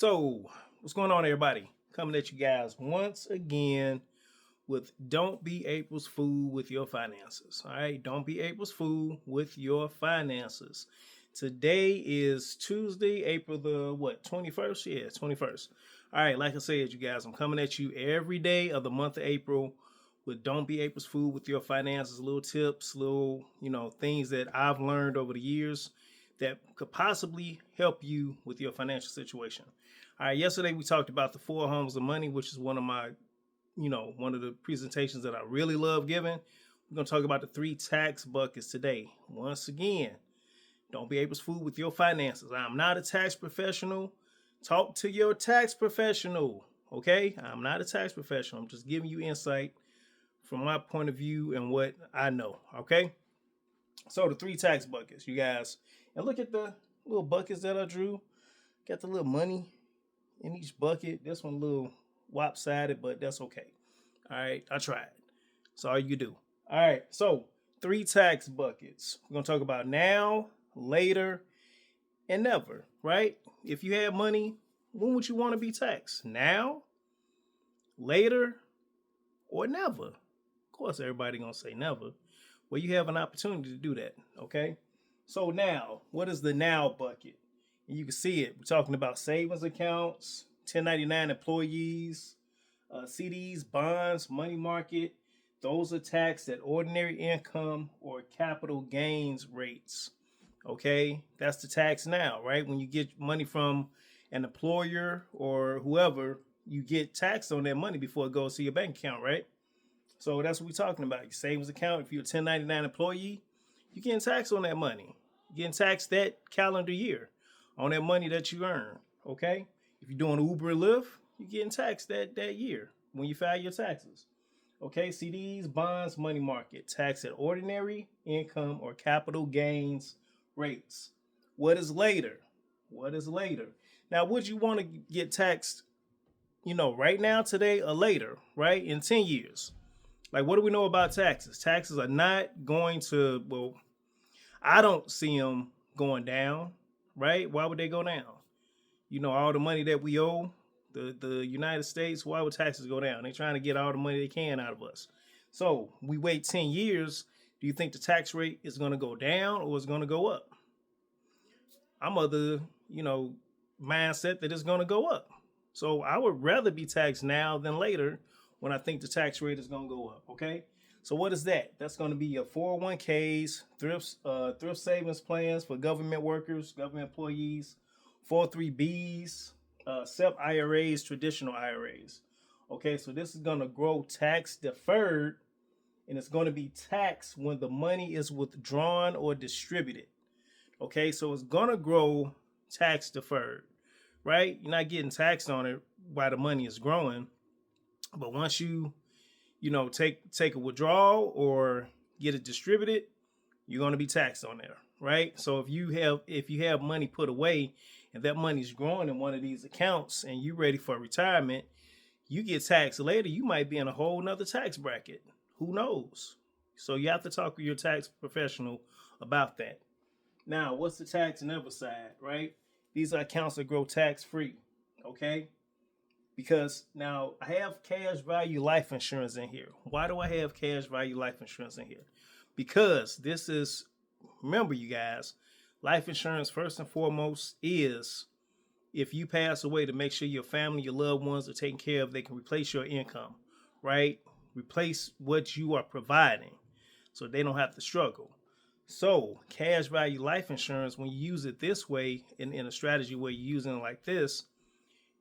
So, what's going on, everybody? Coming at you guys once again with Don't Be April's Fool with Your Finances. All right, don't be April's Fool with your finances. Today is Tuesday, April the 21st? Yeah, 21st. All right, like I said, you guys, I'm coming at you every day of the month of April with Don't Be April's Fool with Your Finances, little tips, little, things that I've learned over the years that could possibly help you with your financial situation. All right, yesterday we talked about the four homes of money, which is one of my, one of the presentations that I really love giving. We're going to talk about the three tax buckets today. Once again, don't be April's fool with your finances. I'm not a tax professional. Talk to your tax professional, okay? I'm not a tax professional. I'm just giving you insight from my point of view and what I know, okay? So the three tax buckets, you guys. And look at the little buckets that I drew. Got the little money in each bucket. This one a little lopsided, but that's okay. All right, I tried. That's all you do. All right, so three tax buckets. We're going to talk about now, later, and never, right? If you have money, when would you want to be taxed? Now, later, or never? Of course, everybody going to say never. Well, you have an opportunity to do that, okay? So now, what is the now bucket? And you can see it. We're talking about savings accounts, 1099 employees, CDs, bonds, money market. Those are taxed at ordinary income or capital gains rates. Okay, that's the tax now, right? When you get money from an employer or whoever, you get taxed on that money before it goes to your bank account, right? So that's what we're talking about. Your savings account, if you're a 1099 employee, you're getting taxed on that money. You're getting taxed that calendar year on that money that you earn, okay? If you're doing Uber and Lyft, you're getting taxed that year when you file your taxes. Okay, CDs, bonds, money market, taxed at ordinary income or capital gains rates. What is later? What is later? Now, would you want to get taxed, right now, today, or later, right? In 10 years? Like, what do we know about taxes? Taxes are not going to, well, I don't see them going down, right? Why would they go down? All the money that we owe the United States, why would taxes go down? They're trying to get all the money they can out of us. So we wait 10 years. Do you think the tax rate is going to go down or is going to go up? I'm of the, mindset that it's going to go up. So I would rather be taxed now than later when I think the tax rate is going to go up, okay? So what is that? That's going to be your 401ks, thrift savings plans for government workers, government employees, 403bs, SEP IRAs, traditional IRAs. Okay, so this is going to grow tax deferred, and it's going to be taxed when the money is withdrawn or distributed. Okay, so it's going to grow tax deferred, right? You're not getting taxed on it while the money is growing. But once you, take a withdrawal or get it distributed, you're going to be taxed on there, right? So if you have money put away and that money's growing in one of these accounts and you're ready for retirement, you get taxed later, you might be in a whole nother tax bracket. Who knows? So you have to talk with your tax professional about that. Now, what's the tax never side, right? These are accounts that grow tax free, okay? Because now I have cash value life insurance in here. Why do I have cash value life insurance in here? Because this is, remember you guys, life insurance first and foremost is if you pass away, to make sure your family, your loved ones are taken care of, they can replace your income, right? Replace what you are providing so they don't have to struggle. So cash value life insurance, when you use it this way, in a strategy where you're using it like this,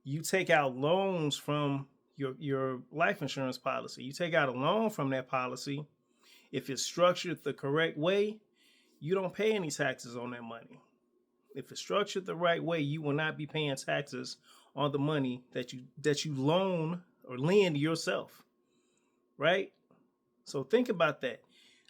you take out loans from your life insurance policy. You take out a loan from that policy. If it's structured the correct way, you don't pay any taxes on that money. If it's structured the right way, you will not be paying taxes on the money that you loan or lend yourself, right? So think about that.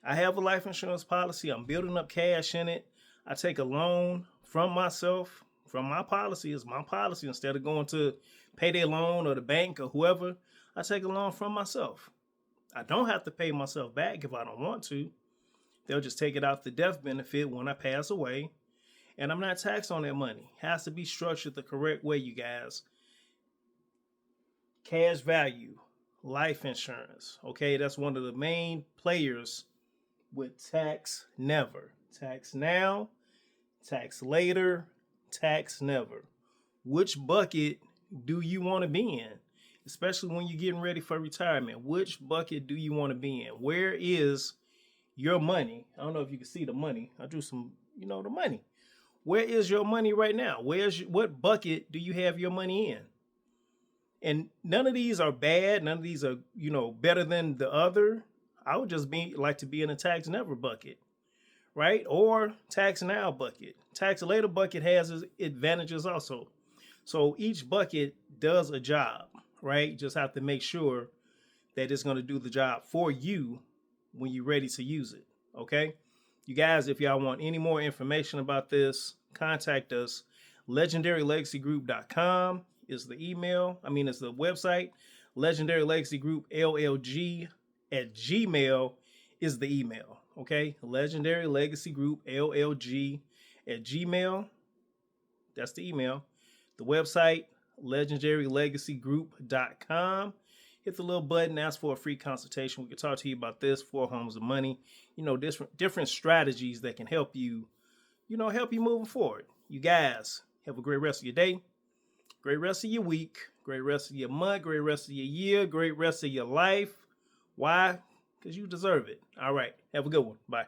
I have a life insurance policy. I'm building up cash in it. I take a loan from myself. From my policy, is my policy. Instead of going to payday loan or the bank or whoever, I take a loan from myself. I don't have to pay myself back if I don't want to. They'll just take it out the death benefit when I pass away. and I'm not taxed on that money. It has to be structured the correct way, you guys. Cash value, life insurance. Okay, that's one of the main players with tax never. Tax now, tax later, tax never. Which bucket do you want to be in? Especially when you're getting ready for retirement. Which bucket do you want to be in? Where is your money? I don't know if you can see the money. I drew some, the money. Where is your money right now? What bucket do you have your money in? And none of these are bad. None of these are, better than the other. I would just like to be in a tax never bucket, right? Or tax now bucket. Tax later bucket has its advantages also. So each bucket does a job, right? You just have to make sure that it's going to do the job for you when you're ready to use it, okay? You guys, if y'all want any more information about this, contact us. LegendaryLegacyGroup.com is the email. It's the website. Legendary Legacy Group LLG at Gmail is the email, okay? Legendary Legacy Group LLG at Gmail. That's the email. The website, legendarylegacygroup.com. Hit the little button, ask for a free consultation. We can talk to you about this, 4 homes of money, different strategies that can help you, help you moving forward. You guys have a great rest of your day, great rest of your week, great rest of your month, great rest of your year, great rest of your life. Why? Because you deserve it. All right. Have a good one. Bye.